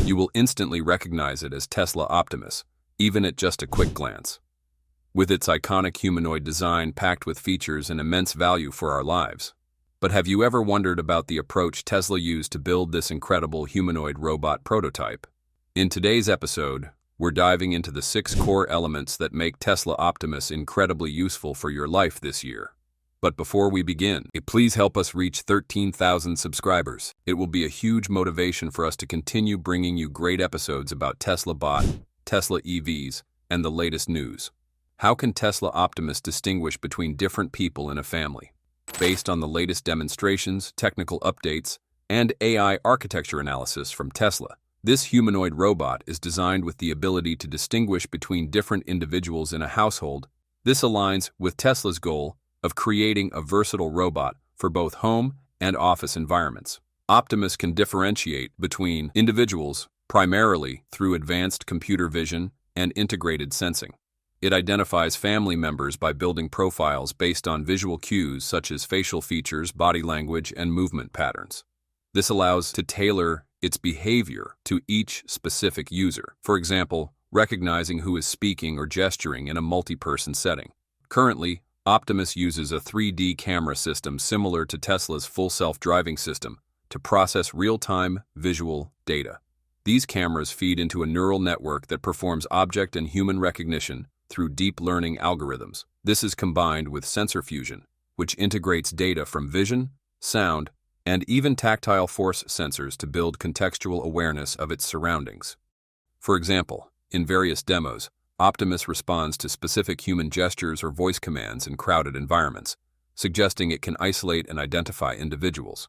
You will instantly recognize it as Tesla Optimus, even at just a quick glance. With its iconic humanoid design packed with features and immense value for our lives. But have you ever wondered about the approach Tesla used to build this incredible humanoid robot prototype? In today's episode, we're diving into the 6 core elements that make Tesla Optimus incredibly useful for your life this year. But before we begin, please help us reach 13,000 subscribers. It will be a huge motivation for us to continue bringing you great episodes about Tesla Bot, Tesla EVs, and the latest news. How can Tesla Optimus distinguish between different people in a family? Based on the latest demonstrations, technical updates, and AI architecture analysis from Tesla, this humanoid robot is designed with the ability to distinguish between different individuals in a household. This aligns with Tesla's goal of creating a versatile robot for both home and office environments. Optimus can differentiate between individuals primarily through advanced computer vision and integrated sensing. It identifies family members by building profiles based on visual cues such as facial features, body language, and movement patterns. This allows to tailor its behavior to each specific user, for example, recognizing who is speaking or gesturing in a multi-person setting. Currently, Optimus uses a 3D camera system similar to Tesla's full self-driving system to process real-time visual data. These cameras feed into a neural network that performs object and human recognition through deep learning algorithms. This is combined with sensor fusion, which integrates data from vision, sound, and even tactile force sensors to build contextual awareness of its surroundings. For example, in various demos, Optimus responds to specific human gestures or voice commands in crowded environments, suggesting it can isolate and identify individuals.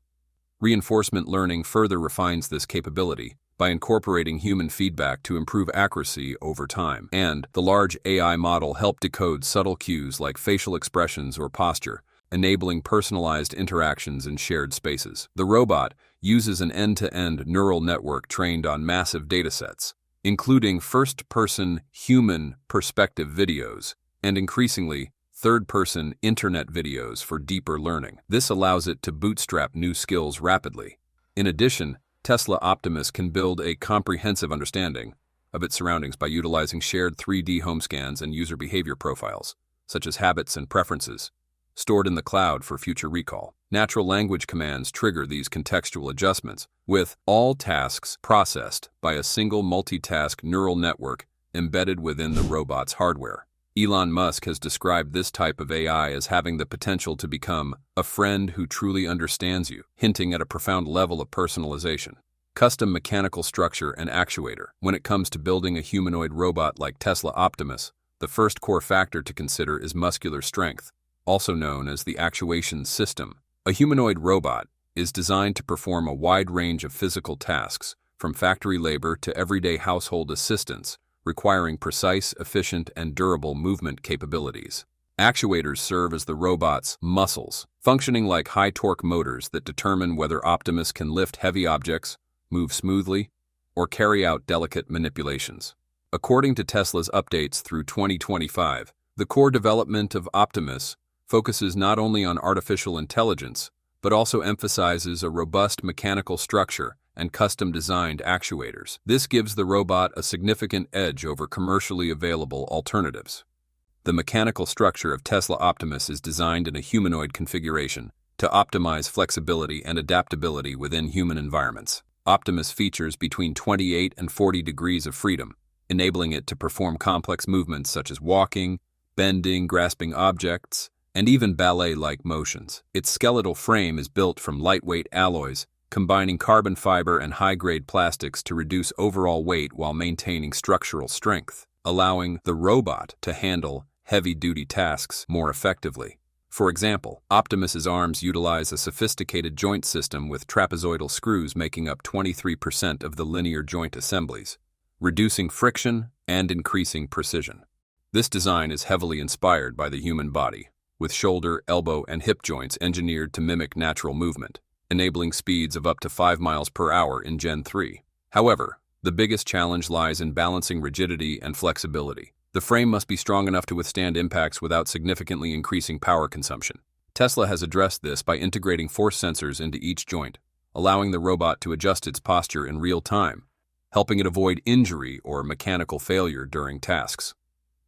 Reinforcement learning further refines this capability by incorporating human feedback to improve accuracy over time, and the large AI model helped decode subtle cues like facial expressions or posture, enabling personalized interactions in shared spaces. The robot uses an end-to-end neural network trained on massive datasets, including first-person human perspective videos and increasingly third-person internet videos for deeper learning. This allows it to bootstrap new skills rapidly. In addition, Tesla Optimus can build a comprehensive understanding of its surroundings by utilizing shared 3D home scans and user behavior profiles, such as habits and preferences, stored in the cloud for future recall. Natural language commands trigger these contextual adjustments, with all tasks processed by a single multitask neural network embedded within the robot's hardware. Elon Musk has described this type of AI as having the potential to become a friend who truly understands you, hinting at a profound level of personalization. Custom mechanical structure and actuator. When it comes to building a humanoid robot like Tesla Optimus, the first core factor to consider is muscular strength, also known as the actuation system. A humanoid robot is designed to perform a wide range of physical tasks, from factory labor to everyday household assistance, requiring precise, efficient, and durable movement capabilities. Actuators serve as the robot's muscles, functioning like high-torque motors that determine whether Optimus can lift heavy objects, move smoothly, or carry out delicate manipulations. According to Tesla's updates through 2025, the core development of Optimus focuses not only on artificial intelligence, but also emphasizes a robust mechanical structure and custom-designed actuators. This gives the robot a significant edge over commercially available alternatives. The mechanical structure of Tesla Optimus is designed in a humanoid configuration to optimize flexibility and adaptability within human environments. Optimus features between 28 and 40 degrees of freedom, enabling it to perform complex movements such as walking, bending, grasping objects, and even ballet-like motions. Its skeletal frame is built from lightweight alloys, combining carbon fiber and high-grade plastics to reduce overall weight while maintaining structural strength, allowing the robot to handle heavy-duty tasks more effectively. For example, Optimus's arms utilize a sophisticated joint system with trapezoidal screws making up 23% of the linear joint assemblies, reducing friction and increasing precision. This design is heavily inspired by the human body, with shoulder, elbow, and hip joints engineered to mimic natural movement, enabling speeds of up to 5 miles per hour in Gen 3. However, the biggest challenge lies in balancing rigidity and flexibility. The frame must be strong enough to withstand impacts without significantly increasing power consumption. Tesla has addressed this by integrating force sensors into each joint, allowing the robot to adjust its posture in real time, helping it avoid injury or mechanical failure during tasks.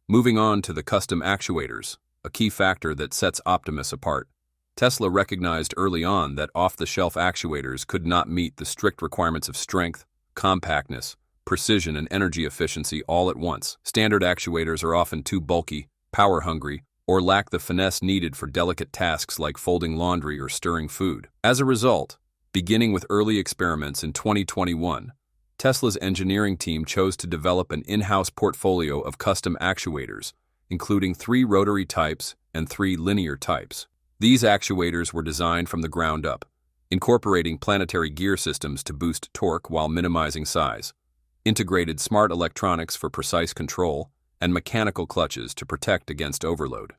Moving on to the custom actuators, a key factor that sets Optimus apart. Tesla recognized early on that off-the-shelf actuators could not meet the strict requirements of strength, compactness, precision, and energy efficiency all at once. Standard actuators are often too bulky, power-hungry, or lack the finesse needed for delicate tasks like folding laundry or stirring food. As a result, beginning with early experiments in 2021, Tesla's engineering team chose to develop an in-house portfolio of custom actuators, including 3 rotary types and 3 linear types. These actuators were designed from the ground up, incorporating planetary gear systems to boost torque while minimizing size, integrated smart electronics for precise control, and mechanical clutches to protect against overload.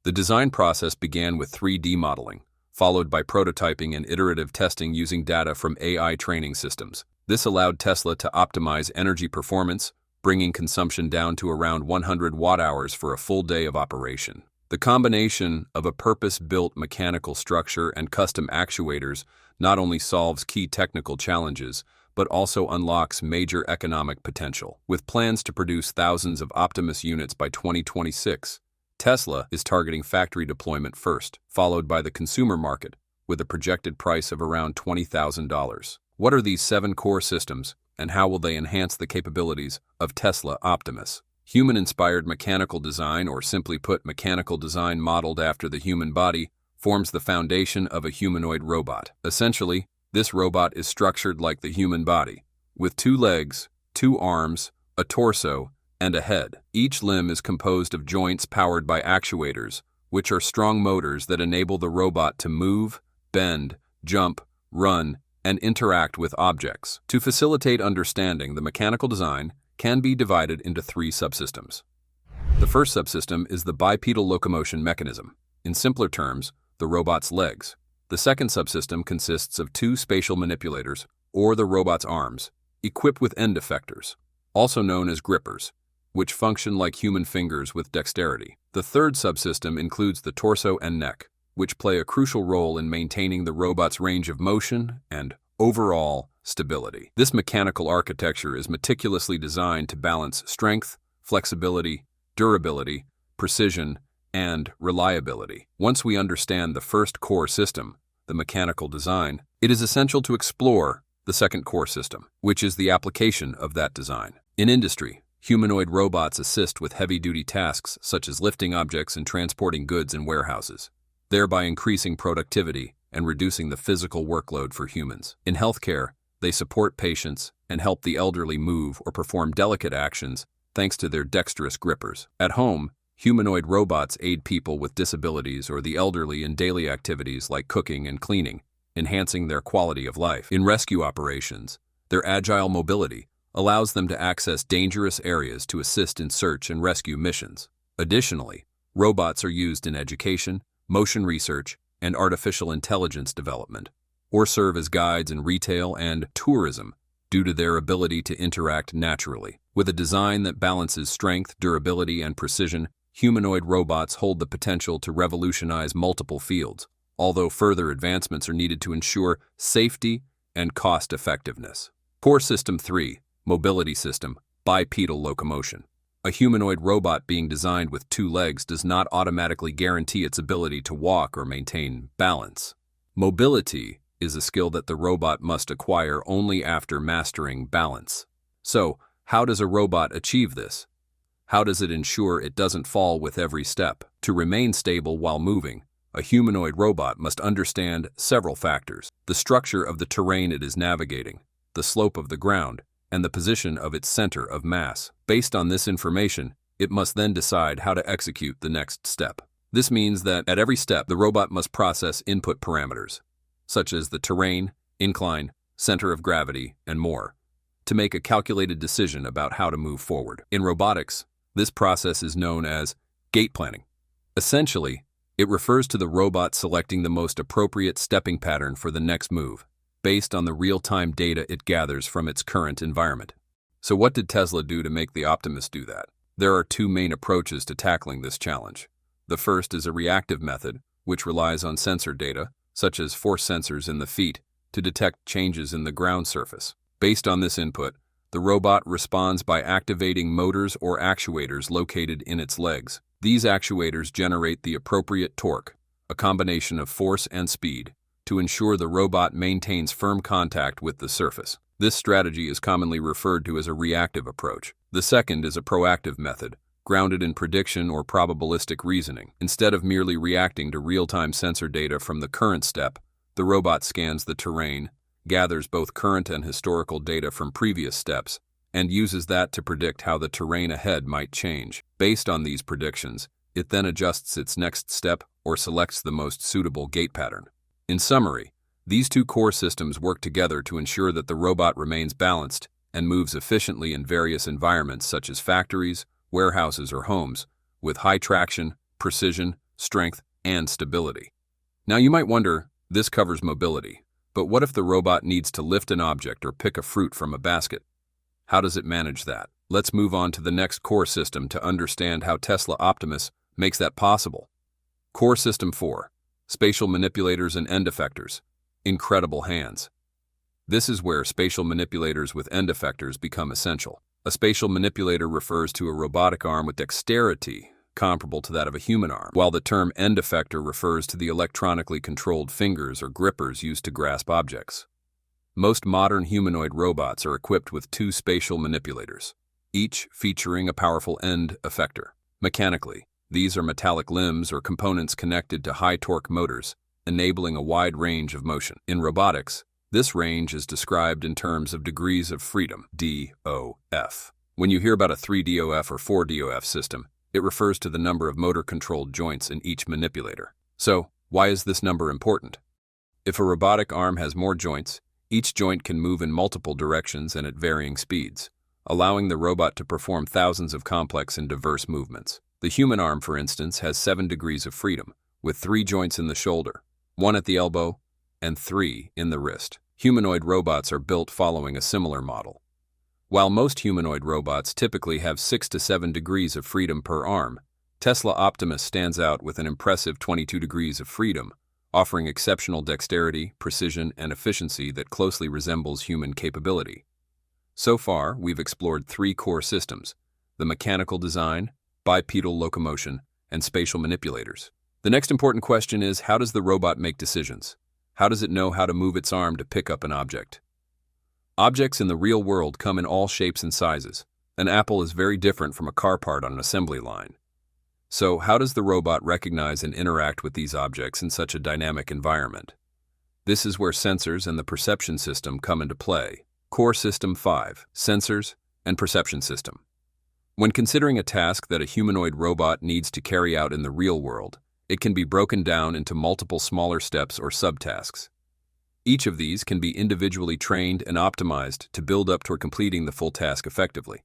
The design process began with 3D modeling, followed by prototyping and iterative testing using data from AI training systems. This allowed Tesla to optimize energy performance, bringing consumption down to around 100 watt-hours for a full day of operation. The combination of a purpose-built mechanical structure and custom actuators not only solves key technical challenges, but also unlocks major economic potential. With plans to produce thousands of Optimus units by 2026, Tesla is targeting factory deployment first, followed by the consumer market, with a projected price of around $20,000. What are these 7 core systems, and how will they enhance the capabilities of Tesla Optimus? Human-inspired mechanical design, or simply put, mechanical design modeled after the human body, forms the foundation of a humanoid robot. Essentially, this robot is structured like the human body, with 2 legs, 2 arms, a torso, and a head. Each limb is composed of joints powered by actuators, which are strong motors that enable the robot to move, bend, jump, run, and interact with objects. To facilitate understanding, the mechanical design can be divided into 3 subsystems. The first subsystem is the bipedal locomotion mechanism. In simpler terms, the robot's legs. The second subsystem consists of 2 spatial manipulators, or the robot's arms, equipped with end effectors, also known as grippers, which function like human fingers with dexterity. The third subsystem includes the torso and neck, which play a crucial role in maintaining the robot's range of motion and overall stability. This mechanical architecture is meticulously designed to balance strength, flexibility, durability, precision, and reliability. Once we understand the first core system, the mechanical design, it is essential to explore the second core system, which is the application of that design. In industry, humanoid robots assist with heavy-duty tasks such as lifting objects and transporting goods in warehouses, thereby increasing productivity and reducing the physical workload for humans. In healthcare, they support patients and help the elderly move or perform delicate actions thanks to their dexterous grippers. At home, humanoid robots aid people with disabilities or the elderly in daily activities like cooking and cleaning, enhancing their quality of life. In rescue operations, their agile mobility allows them to access dangerous areas to assist in search and rescue missions. Additionally, robots are used in education, motion research, and artificial intelligence development, or serve as guides in retail and tourism due to their ability to interact naturally. With a design that balances strength, durability, and precision, humanoid robots hold the potential to revolutionize multiple fields, although further advancements are needed to ensure safety and cost-effectiveness. Core System 3, Mobility System, Bipedal Locomotion. A humanoid robot being designed with 2 legs does not automatically guarantee its ability to walk or maintain balance. Mobility is a skill that the robot must acquire only after mastering balance. So, how does a robot achieve this? How does it ensure it doesn't fall with every step? To remain stable while moving, a humanoid robot must understand several factors: the structure of the terrain it is navigating, the slope of the ground, and the position of its center of mass. Based on this information, it must then decide how to execute the next step. This means that at every step, the robot must process input parameters, such as the terrain, incline, center of gravity, and more, to make a calculated decision about how to move forward. In robotics, this process is known as gate planning. Essentially, it refers to the robot selecting the most appropriate stepping pattern for the next move, based on the real-time data it gathers from its current environment. So what did Tesla do to make the Optimus do that? There are 2 main approaches to tackling this challenge. The first is a reactive method, which relies on sensor data, such as force sensors in the feet, to detect changes in the ground surface. Based on this input, The robot responds by activating motors or actuators located in its legs. These actuators generate the appropriate torque, a combination of force and speed, to ensure the robot maintains firm contact with the surface. This strategy is commonly referred to as a reactive approach. The second is a proactive method, grounded in prediction or probabilistic reasoning. Instead of merely reacting to real-time sensor data from the current step, the robot scans the terrain, gathers both current and historical data from previous steps, and uses that to predict how the terrain ahead might change. Based on these predictions, it then adjusts its next step or selects the most suitable gait pattern. In summary, these two core systems work together to ensure that the robot remains balanced and moves efficiently in various environments such as factories, warehouses, or homes, with high traction, precision, strength, and stability. Now you might wonder, this covers mobility, but what if the robot needs to lift an object or pick a fruit from a basket? How does it manage that? Let's move on to the next core system to understand how Tesla Optimus makes that possible. Core System 4. Spatial Manipulators and End Effectors. Incredible hands. This is where spatial manipulators with end effectors become essential. A spatial manipulator refers to a robotic arm with dexterity comparable to that of a human arm, while the term end effector refers to the electronically controlled fingers or grippers used to grasp objects. Most modern humanoid robots are equipped with two spatial manipulators, each featuring a powerful end effector. Mechanically, these are metallic limbs or components connected to high-torque motors, enabling a wide range of motion. In robotics, this range is described in terms of degrees of freedom, DOF. When you hear about a 3DOF or 4DOF system, it refers to the number of motor-controlled joints in each manipulator. So, why is this number important? If a robotic arm has more joints, each joint can move in multiple directions and at varying speeds, allowing the robot to perform thousands of complex and diverse movements. The human arm, for instance, has 7 degrees of freedom, with 3 joints in the shoulder, 1 at the elbow, and 3 in the wrist. Humanoid robots are built following a similar model. While most humanoid robots typically have 6 to 7 degrees of freedom per arm, Tesla Optimus stands out with an impressive 22 degrees of freedom, offering exceptional dexterity, precision, and efficiency that closely resembles human capability. So far, we've explored 3 core systems: the mechanical design, bipedal locomotion, and spatial manipulators. The next important question is, how does the robot make decisions? How does it know how to move its arm to pick up an object? Objects in the real world come in all shapes and sizes. An apple is very different from a car part on an assembly line. So, how does the robot recognize and interact with these objects in such a dynamic environment? This is where sensors and the perception system come into play. Core System 5. Sensors and Perception System. When considering a task that a humanoid robot needs to carry out in the real world, it can be broken down into multiple smaller steps or subtasks. Each of these can be individually trained and optimized to build up toward completing the full task effectively.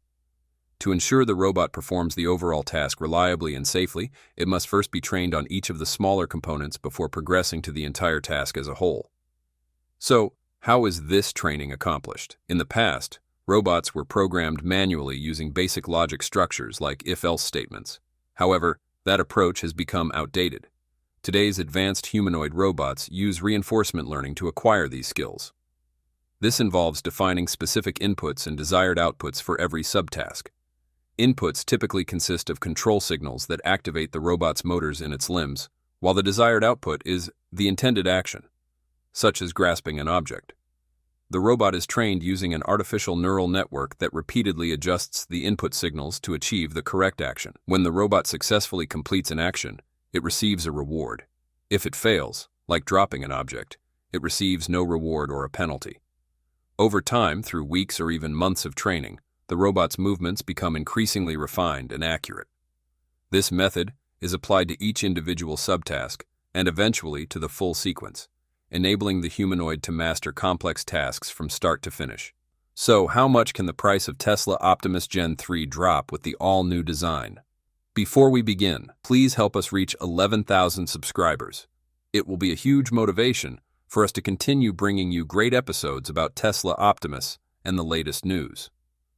To ensure the robot performs the overall task reliably and safely, it must first be trained on each of the smaller components before progressing to the entire task as a whole. So, how is this training accomplished? In the past, robots were programmed manually using basic logic structures like if-else statements. However, that approach has become outdated. Today's advanced humanoid robots use reinforcement learning to acquire these skills. This involves defining specific inputs and desired outputs for every subtask. Inputs typically consist of control signals that activate the robot's motors in its limbs, while the desired output is the intended action, such as grasping an object. The robot is trained using an artificial neural network that repeatedly adjusts the input signals to achieve the correct action. When the robot successfully completes an action, it receives a reward. If it fails, like dropping an object, it receives no reward or a penalty. Over time, through weeks or even months of training, the robot's movements become increasingly refined and accurate. This method is applied to each individual subtask and eventually to the full sequence, enabling the humanoid to master complex tasks from start to finish. So, how much can the price of Tesla Optimus Gen 3 drop with the all-new design? Before we begin, please help us reach 11,000 subscribers. It will be a huge motivation for us to continue bringing you great episodes about Tesla Optimus and the latest news.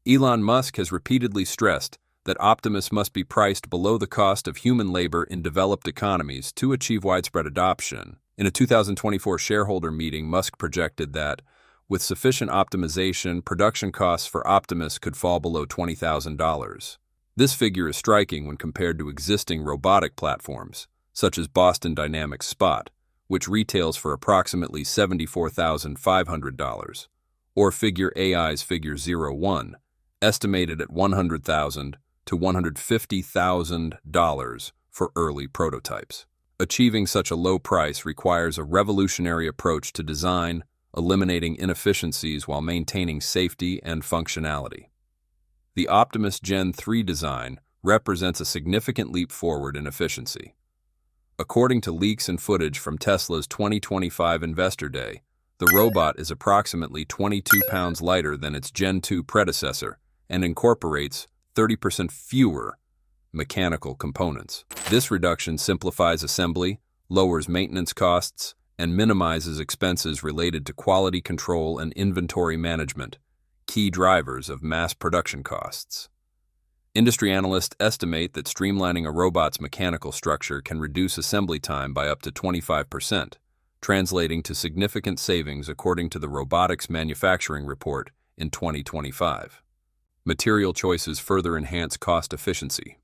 Elon Musk has repeatedly stressed that Optimus must be priced below the cost of human labor in developed economies to achieve widespread adoption. In a 2024 shareholder meeting, Musk projected that with sufficient optimization, production costs for Optimus could fall below $20,000. This figure is striking when compared to existing robotic platforms, such as Boston Dynamics Spot, which retails for approximately $74,500, or Figure AI's Figure 01, estimated at $100,000 to $150,000 for early prototypes. Achieving such a low price requires a revolutionary approach to design, eliminating inefficiencies while maintaining safety and functionality. The Optimus Gen 3 design represents a significant leap forward in efficiency. According to leaks and footage from Tesla's 2025 Investor Day, the robot is approximately 22 pounds lighter than its Gen 2 predecessor and incorporates 30% fewer mechanical components. This reduction simplifies assembly, lowers maintenance costs, and minimizes expenses related to quality control and inventory management, key drivers of mass production costs. Industry analysts estimate that streamlining a robot's mechanical structure can reduce assembly time by up to 25%, translating to significant savings according to the Robotics Manufacturing Report in 2025. Material choices further enhance cost efficiency.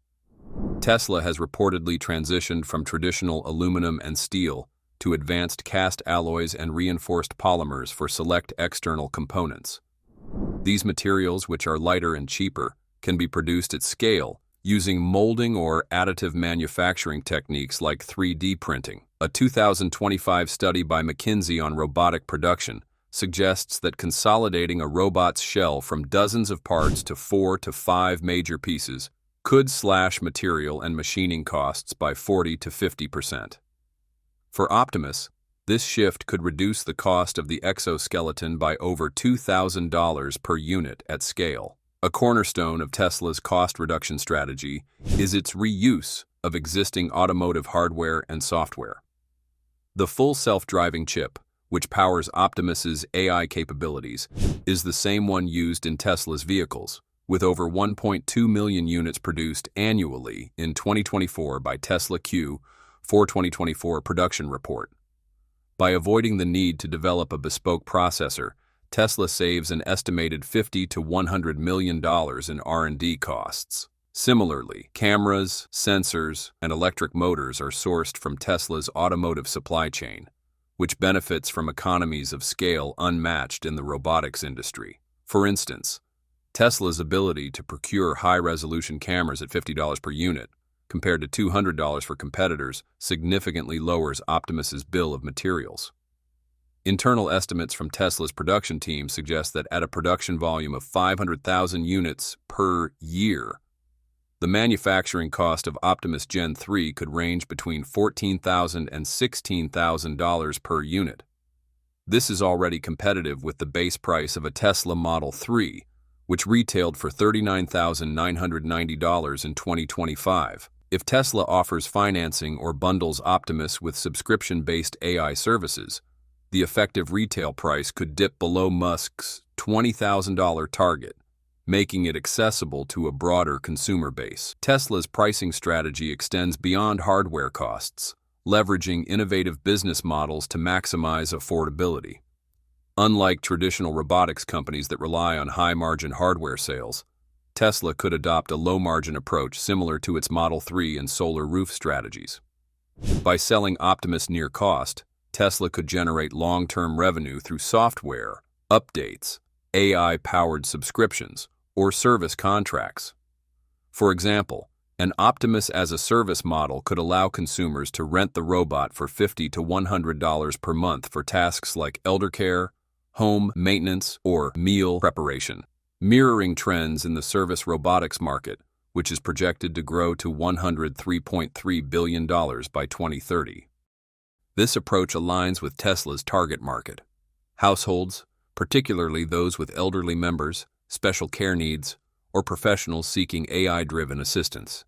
Tesla has reportedly transitioned from traditional aluminum and steel to advanced cast alloys and reinforced polymers for select external components. These materials, which are lighter and cheaper, can be produced at scale using molding or additive manufacturing techniques like 3D printing. A 2025 study by McKinsey on robotic production suggests that consolidating a robot's shell from dozens of parts to 4 to 5 major pieces could slash material and machining costs by 40 to 50%. For Optimus, this shift could reduce the cost of the exoskeleton by over $2,000 per unit at scale. A cornerstone of Tesla's cost reduction strategy is its reuse of existing automotive hardware and software. The full self-driving chip, which powers Optimus's AI capabilities, is the same one used in Tesla's vehicles, with over 1.2 million units produced annually in 2024 by Tesla Q 4 2024 production report. By avoiding the need to develop a bespoke processor, Tesla saves an estimated $50 to $100 million in R&D costs. Similarly, cameras, sensors, and electric motors are sourced from Tesla's automotive supply chain, which benefits from economies of scale unmatched in the robotics industry. For instance, Tesla's ability to procure high-resolution cameras at $50 per unit, compared to $200 for competitors, significantly lowers Optimus's bill of materials. Internal estimates from Tesla's production team suggest that at a production volume of 500,000 units per year, the manufacturing cost of Optimus Gen 3 could range between $14,000 and $16,000 per unit. This is already competitive with the base price of a Tesla Model 3, which retailed for $39,990 in 2025. If Tesla offers financing or bundles Optimus with subscription-based AI services, the effective retail price could dip below Musk's $20,000 target, making it accessible to a broader consumer base. Tesla's pricing strategy extends beyond hardware costs, leveraging innovative business models to maximize affordability. Unlike traditional robotics companies that rely on high-margin hardware sales, Tesla could adopt a low-margin approach similar to its Model 3 and Solar Roof strategies. By selling Optimus near cost, Tesla could generate long-term revenue through software, updates, AI-powered subscriptions, or service contracts. For example, an Optimus as a service model could allow consumers to rent the robot for $50 to $100 per month for tasks like elder care, home maintenance, or meal preparation, mirroring trends in the service robotics market, which is projected to grow to $103.3 billion by 2030. This approach aligns with Tesla's target market: households, particularly those with elderly members, special care needs, or professionals seeking AI-driven assistance.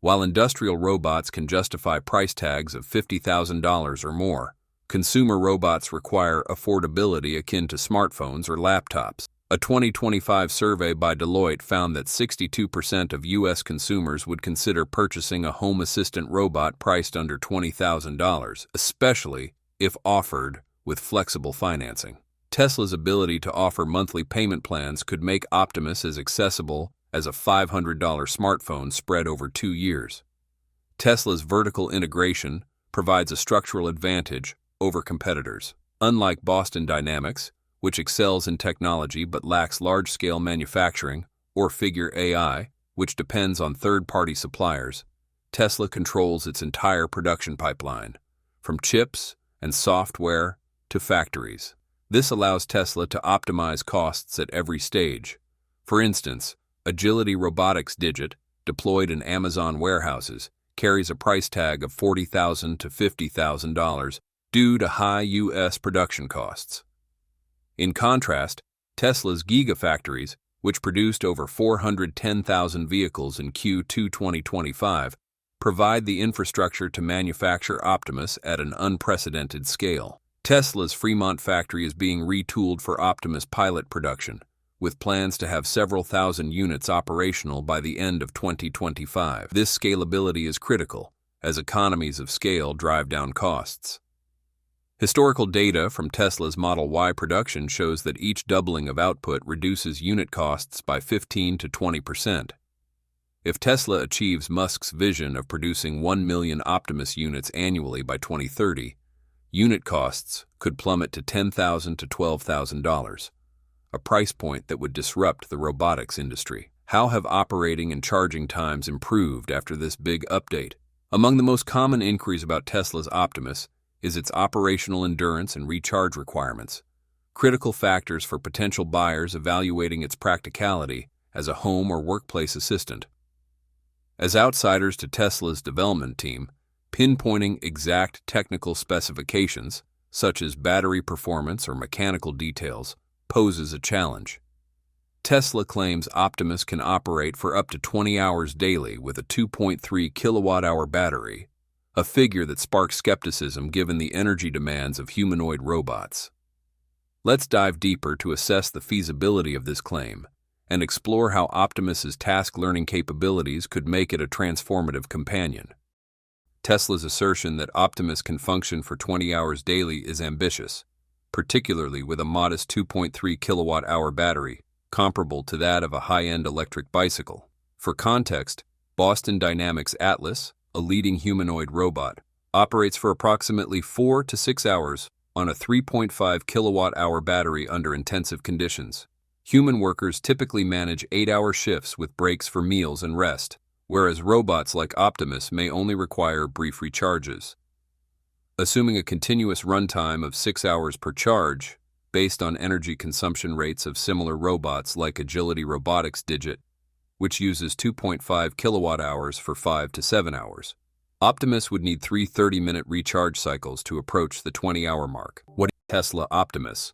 While industrial robots can justify price tags of $50,000 or more, consumer robots require affordability akin to smartphones or laptops. A 2025 survey by Deloitte found that 62% of U.S. consumers would consider purchasing a home assistant robot priced under $20,000, especially if offered with flexible financing. Tesla's ability to offer monthly payment plans could make Optimus as accessible as a $500 smartphone spread over 2 years. Tesla's vertical integration provides a structural advantage over competitors. Unlike Boston Dynamics, which excels in technology but lacks large-scale manufacturing, or Figure AI, which depends on third-party suppliers, Tesla controls its entire production pipeline, from chips and software to factories. This allows Tesla to optimize costs at every stage. For instance, Agility Robotics Digit, deployed in Amazon warehouses, carries a price tag of $40,000 to $50,000 due to high U.S. production costs. In contrast, Tesla's Gigafactories, which produced over 410,000 vehicles in Q2 2025, provide the infrastructure to manufacture Optimus at an unprecedented scale. Tesla's Fremont factory is being retooled for Optimus pilot production, with plans to have several thousand units operational by the end of 2025. This scalability is critical, as economies of scale drive down costs. Historical data from Tesla's Model Y production shows that each doubling of output reduces unit costs by 15 to 20%. If Tesla achieves Musk's vision of producing 1 million Optimus units annually by 2030, unit costs could plummet to $10,000 to $12,000, a price point that would disrupt the robotics industry. How have operating and charging times improved after this big update? Among the most common inquiries about Tesla's Optimus is its operational endurance and recharge requirements, critical factors for potential buyers evaluating its practicality as a home or workplace assistant. As outsiders to Tesla's development team, pinpointing exact technical specifications, such as battery performance or mechanical details, poses a challenge. Tesla claims Optimus can operate for up to 20 hours daily with a 2.3 kilowatt-hour battery, a figure that sparks skepticism given the energy demands of humanoid robots. Let's dive deeper to assess the feasibility of this claim and explore how Optimus's task-learning capabilities could make it a transformative companion. Tesla's assertion that Optimus can function for 20 hours daily is ambitious, particularly with a modest 2.3 kilowatt-hour battery, comparable to that of a high-end electric bicycle. For context, Boston Dynamics Atlas, a leading humanoid robot, operates for approximately 4 to 6 hours on a 3.5 kilowatt-hour battery under intensive conditions. Human workers typically manage 8-hour shifts with breaks for meals and rest, whereas robots like Optimus may only require brief recharges. Assuming a continuous runtime of 6 hours per charge, based on energy consumption rates of similar robots like Agility Robotics Digit, which uses 2.5 kilowatt-hours for 5 to 7 hours, Optimus would need 3 30-minute recharge cycles to approach the 20-hour mark. What Tesla Optimus,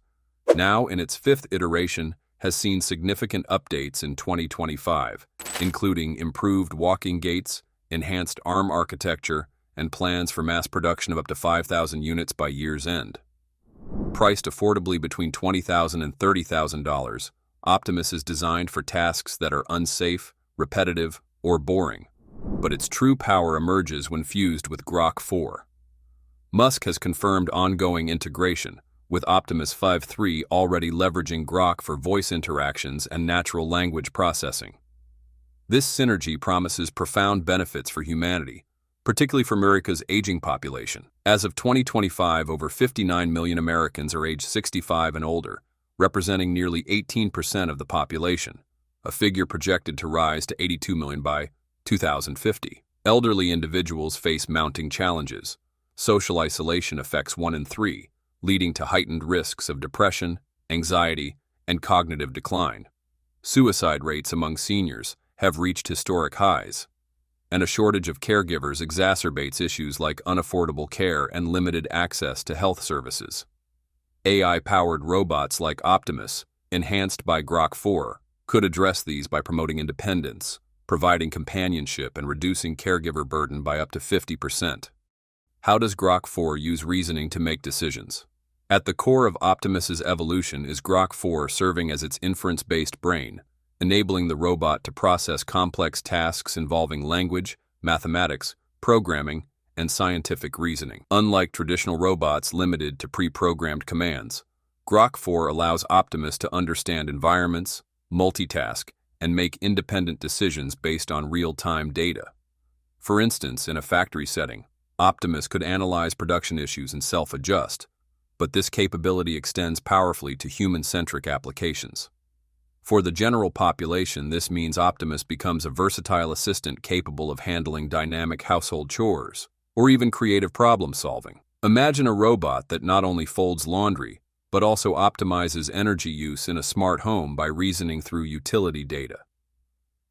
now in its 5th iteration, has seen significant updates in 2025, including improved walking gaits, enhanced ARM architecture, and plans for mass production of up to 5,000 units by year's end. Priced affordably between $20,000 and $30,000, Optimus is designed for tasks that are unsafe, repetitive, or boring, but its true power emerges when fused with Grok 4. Musk has confirmed ongoing integration, with Optimus 5.3 already leveraging Grok for voice interactions and natural language processing. This synergy promises profound benefits for humanity, particularly for America's aging population. As of 2025, over 59 million Americans are aged 65 and older, representing nearly 18% of the population, a figure projected to rise to 82 million by 2050. Elderly individuals face mounting challenges. Social isolation affects 1 in 3, leading to heightened risks of depression, anxiety, and cognitive decline. Suicide rates among seniors have reached historic highs, and a shortage of caregivers exacerbates issues like unaffordable care and limited access to health services. AI-powered robots like Optimus, enhanced by Grok 4, could address these by promoting independence, providing companionship, and reducing caregiver burden by up to 50%. How does Grok 4 use reasoning to make decisions? At the core of Optimus's evolution is Grok 4 serving as its inference-based brain, enabling the robot to process complex tasks involving language, mathematics, programming, and scientific reasoning. Unlike traditional robots limited to pre-programmed commands, Grok 4 allows Optimus to understand environments, multitask, and make independent decisions based on real-time data. For instance, in a factory setting, Optimus could analyze production issues and self-adjust, but this capability extends powerfully to human-centric applications. For the general population, this means Optimus becomes a versatile assistant capable of handling dynamic household chores, or even creative problem-solving. Imagine a robot that not only folds laundry, but also optimizes energy use in a smart home by reasoning through utility data.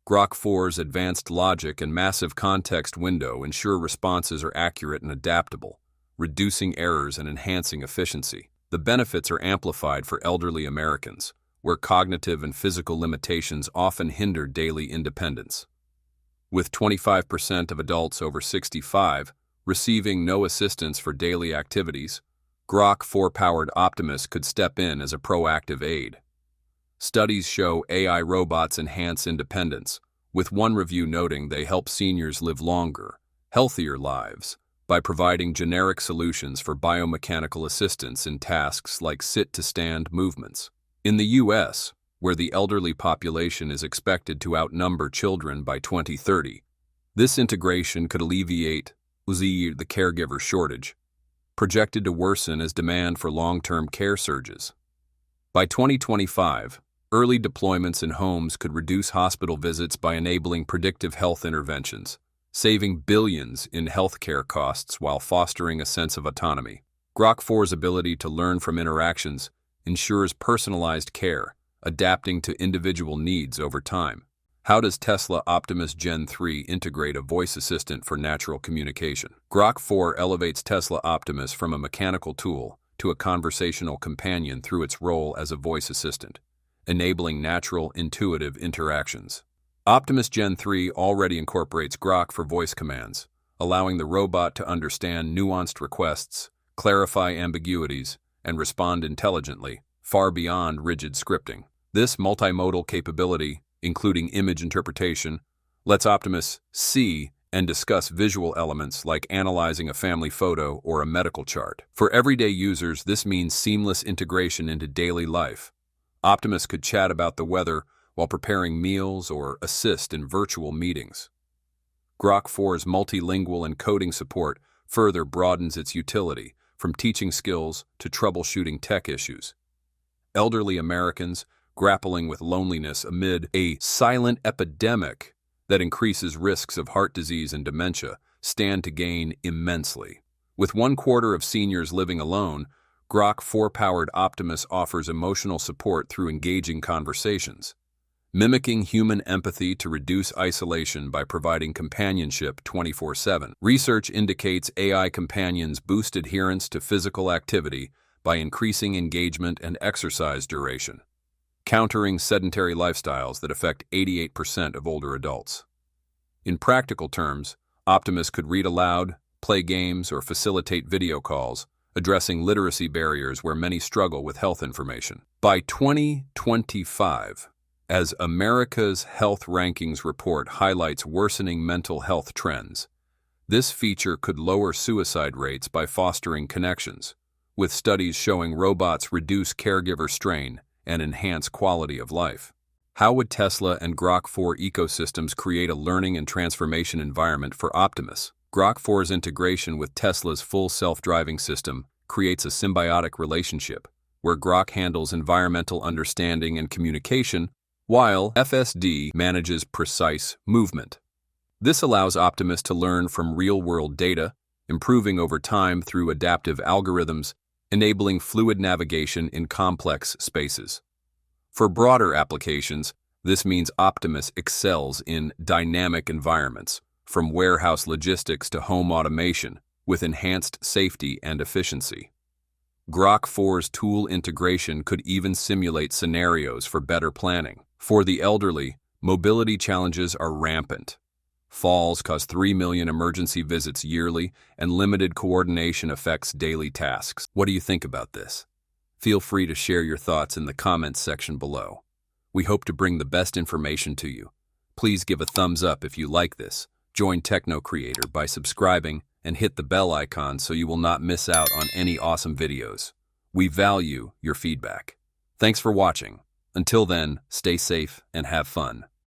Grok 4's advanced logic and massive context window ensure responses are accurate and adaptable, reducing errors and enhancing efficiency. The benefits are amplified for elderly Americans, where cognitive and physical limitations often hinder daily independence. With 25% of adults over 65 receiving no assistance for daily activities, Grok 4-powered Optimus could step in as a proactive aid. Studies show AI robots enhance independence, with one review noting they help seniors live longer, healthier lives by providing generic solutions for biomechanical assistance in tasks like sit-to-stand movements. In the U.S., where the elderly population is expected to outnumber children by 2030, this integration could alleviate the caregiver shortage, projected to worsen as demand for long-term care surges. By 2025, early deployments in homes could reduce hospital visits by enabling predictive health interventions, saving billions in healthcare costs while fostering a sense of autonomy. Grok 4's ability to learn from interactions ensures personalized care, adapting to individual needs over time. How does Tesla Optimus Gen 3 integrate a voice assistant for natural communication? Grok 4 elevates Tesla Optimus from a mechanical tool to a conversational companion through its role as a voice assistant, enabling natural, intuitive interactions. Optimus Gen 3 already incorporates Grok for voice commands, allowing the robot to understand nuanced requests, clarify ambiguities, and respond intelligently, far beyond rigid scripting. This multimodal capability, including image interpretation, lets Optimus see and discuss visual elements like analyzing a family photo or a medical chart. For everyday users, this means seamless integration into daily life. Optimus could chat about the weather while preparing meals or assist in virtual meetings. Grok 4's multilingual and coding support further broadens its utility, from teaching skills to troubleshooting tech issues. Elderly Americans grappling with loneliness amid a silent epidemic that increases risks of heart disease and dementia stand to gain immensely. With 1/4 of seniors living alone, Grok 4-powered Optimus offers emotional support through engaging conversations, mimicking human empathy to reduce isolation by providing companionship 24/7. Research indicates AI companions boost adherence to physical activity by increasing engagement and exercise duration, countering sedentary lifestyles that affect 88% of older adults. In practical terms, Optimus could read aloud, play games, or facilitate video calls, addressing literacy barriers where many struggle with health information. By 2025, as America's Health Rankings report highlights worsening mental health trends, this feature could lower suicide rates by fostering connections, with studies showing robots reduce caregiver strain and enhance quality of life. How would Tesla and Grok 4 ecosystems create a learning and transformation environment for Optimus? Grok 4's integration with Tesla's full self-driving system creates a symbiotic relationship, where Grok handles environmental understanding and communication, while FSD manages precise movement. This allows Optimus to learn from real-world data, improving over time through adaptive algorithms, enabling fluid navigation in complex spaces. For broader applications, this means Optimus excels in dynamic environments, from warehouse logistics to home automation, with enhanced safety and efficiency. Grok 4's tool integration could even simulate scenarios for better planning. For the elderly, mobility challenges are rampant. Falls cause 3 million emergency visits yearly, and limited coordination affects daily tasks. What do you think about this? Feel free to share your thoughts in the comments section below. We hope to bring the best information to you. Please give a thumbs up if you like this. Join Techno Creator by subscribing and hit the bell icon so you will not miss out on any awesome videos. We value your feedback. Thanks for watching. Until then, stay safe and have fun.